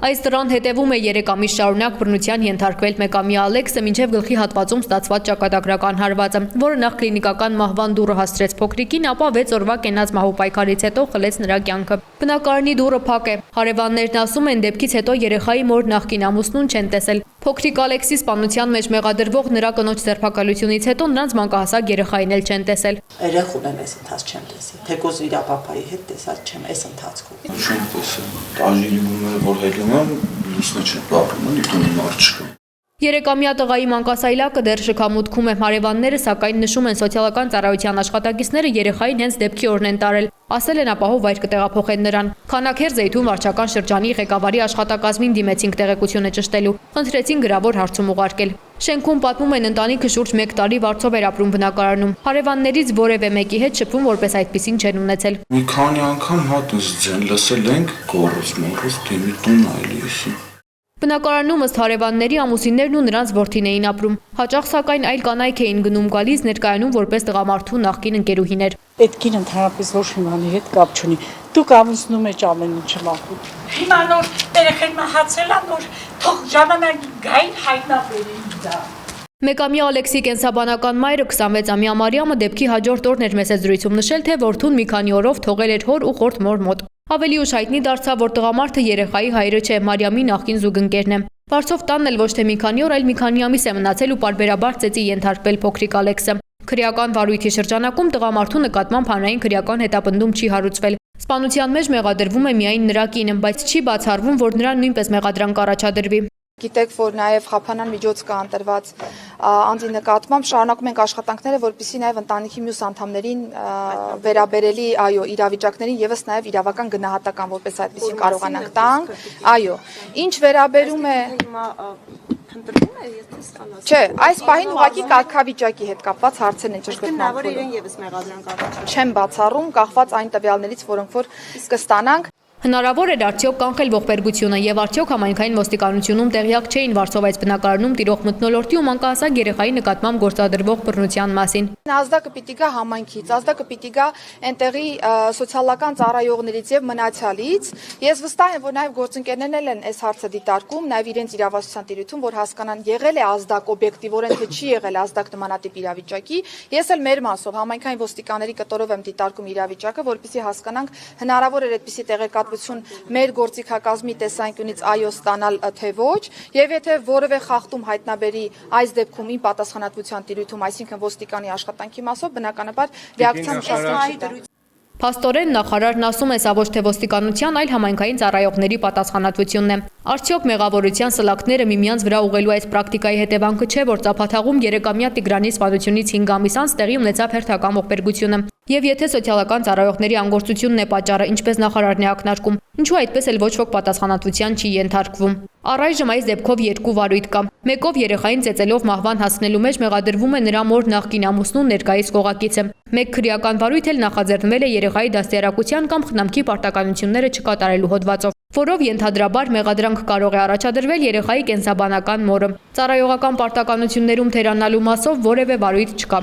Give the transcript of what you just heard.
Այս դրան հետևում է 3 ամիս շարունակ բռնության ենթարկվել մեկամյա Ալեքսը մինչև գլխի հատվածում ստացված ճակատագրական հարվածը, որը նախ կլինիկական մահվան դուռը հասցրեց փոքրիկին, ապա 6 օրվա կենաց մահու պայքարից հետո խլեց նրա կյանքը։ Բնակարանի դուռը փակ է։ Հարևաններն ասում են, դեպքից հետո երեխայի մոր նախկին ամուսնուն չեն տեսել։ Փոքրիկ Ալեքսի սպանության մեջ մեղադրվող նրա կնոջ ձերբակալությունից հետո նրանց մանկահասակ երեխային էլ չեն տեսել։ Երեխուն եմ այս ընթաց չեմ տեսել, թեկոզ իր պապայի հետ տեսած չեմ այս ընթացքում։ Չեմ տեսել, տաժիրի բումերը որ հելում եմ, լուսնը չեմ պապում, լիտունի մարդ չկա։ 3-ամյա տղայի մանկասայլակը դեռ շքամուտքում է, հարևանները սակայն նշում են սոցիալական ծառայության աշխատակիցները երեխային հենց դեպքի օրն են տարել, ասել են ապահով վայր կտեղափոխեն նրան։ Քանաքեր Զեյթուն վարչական շրջանի ղեկավարի աշխատակազմին դիմեցինք տեղեկությունը ճշտելու, խնդրեցին գրավոր հարցում ուղարկել։ Շենքում պատմում են ընտանիքը շուրջ 1 տարի վարձով էր ապրում բնակարանում։ Հարևաններից որևէ մեկի հետ շփում որպես այդպեսին չեն ունեցել։ Մի քանի անգամ հատս ձեն լսել ենք գոռոց մորոց դեմի տուն այլիսի։ Բնակարանում ըստ հարևանների ամուսիններն ու նրանց որդին էին ապրում։ Հաճախ սակայն այլ կանայք էին գնում գալիս, ներկայանում որպես տղամարդու նախկին ընկերուհիներ։ Այդ կին ընդհանրապես ոչ մի հետ կապ չունի։ Դուք ամուսնում եք ամեն ինչը մաքուր։ Հիմա նոր երեխեն մահացել է, նոր թող ժամանակ գային հայտնաբերեն դա։ Մեկամյա Ալեքսի կենսաբանական մայրը 26-ամյա Մարիամը դեպքի հաջորդ օրն էր մեծ զրույցում նշել, թե որդուն մի քանի օրով թողել էր հոր ու խորթ մոր մոտ։ Ավելի ուշ հայտնի դարձավ, որ տղամարդը երեխայի հայրը չէ, Մարիամի նախկին զուգընկերն է։ Վարձով տանն էլ ոչ թե մի քանի օր, այլ մի քանի ամիս է մնացել ու պարբերաբար ծեծի ենթարկվել փոքրիկ Ալեքսը։ Քրեական վարույթի շրջանակում տղամարդու նկատմամբ հանրային քրեական հետապնդում չի հարուցվել։ Սպանության մեջ մեղադրվում է միայն նրա կինը, բայց չի բացառվում, որ նրան նույնպես մեղադրանք առաջադրվի։ Գիտեք, որ նաև խափանան միջոց կա ընտրված անձի նկատմամբ շարունակում ենք աշխատանքները, որպեսզի նաև ընտանիքի մյուս անդամներին վերաբերելի, այո, իրավիճակներին եւս նաև իրավական գնահատական որպես այդպեսին կարողանանք տանք, այո, ինչ վերաբերում է Չէ, այս պահին ուղղակի կարգավիճակի հետ կապված հարցեր են ճշգրտման։ Չեմ բացառում, կախված այն տվյալներից, որոնք որ կստանանք։ Հնարավոր էր արդյոք կանխել ողբերգությունը եւ արդյոք համայնքային ոստիկանությունում տեղյակ չէին վարձով այս բնակարանում տիրող մթնոլորտի ու մանկահասակ երեխայի նկատմամբ գործադրվող բռնության մասին։ Ազդակը պիտի գա համայնքից, ազդակը պիտի գա այնտեղի սոցիալական ծառայողներից եւ մնացյալից։ Ես վստահ եմ, որ նաեւ գործընկերներն են այս հարցը դիտարկում, նաեւ իրենց իրավասության տիրույթում, որ հասկանան եղել է ազդակ օբյեկտիվորեն թե չի եղել ազդակ նմանատիպ իրավիճակի։ Ես էլ մեր մասով համայնքային ոստիկանների կտորով եմ դիտարկում իրավիճակը, որպեսզի հասկանանք հնարավոր էր այդպիսի տեղեկատվություն մեր գործիքակազմի տեսանկյունից այո ստանալ թե ոչ, եւ եթե որևէ խախտում հայտնաբերի այս դեպքում իմ պատասխանատվության տիրույթում, այսինքն ոստիկանի աշխատանքի մասով, բնականաբար ռեակցիան շատ Փաստորեն նախարարն ասում է, սա ոչ թե ոստիկանության, այլ համայնքային ծառայողների պատասխանատվությունն է։ Արդյոք մեղավորության սլաքները միմյանց վրա ուղղելու այս պրակտիկայի հետևանքը չէ, որ Ծափաթաղում 3-ամյա Տիգրանի սպանությունից 5 ամիս անց տեղի ունեցավ հերթական ողբերգությունը։ Եվ եթե սոցիալական ծառայողների անգործությունն է պատճառը, ինչպես նախարարն է ակնարկում, ինչու այդպես էլ ոչ ոք պատասխանատվության չի ենթարկվում։ Առայժմ այս դեպքով 2 վարույթ կա։ Մեկով երեխային ծեծելով մահվան հասնելու մեջ մեղադրվում է նրա մոր նախկին ամուսնու ներկայիս կողակիցը։ Մեկ քրեական վարույթ էլ նախաձեռնվել է երեխայի դաստիարակության կամ խնամքի պարտականությունները չկատարելու հոդվածով, որով ենթադրաբար մեղադրանք կարող է առաջադրվել երեխայի կենսաբանական մորը։ Ծառայողական պարտականություններում թերանալու մասով որևէ վարույթ չկա։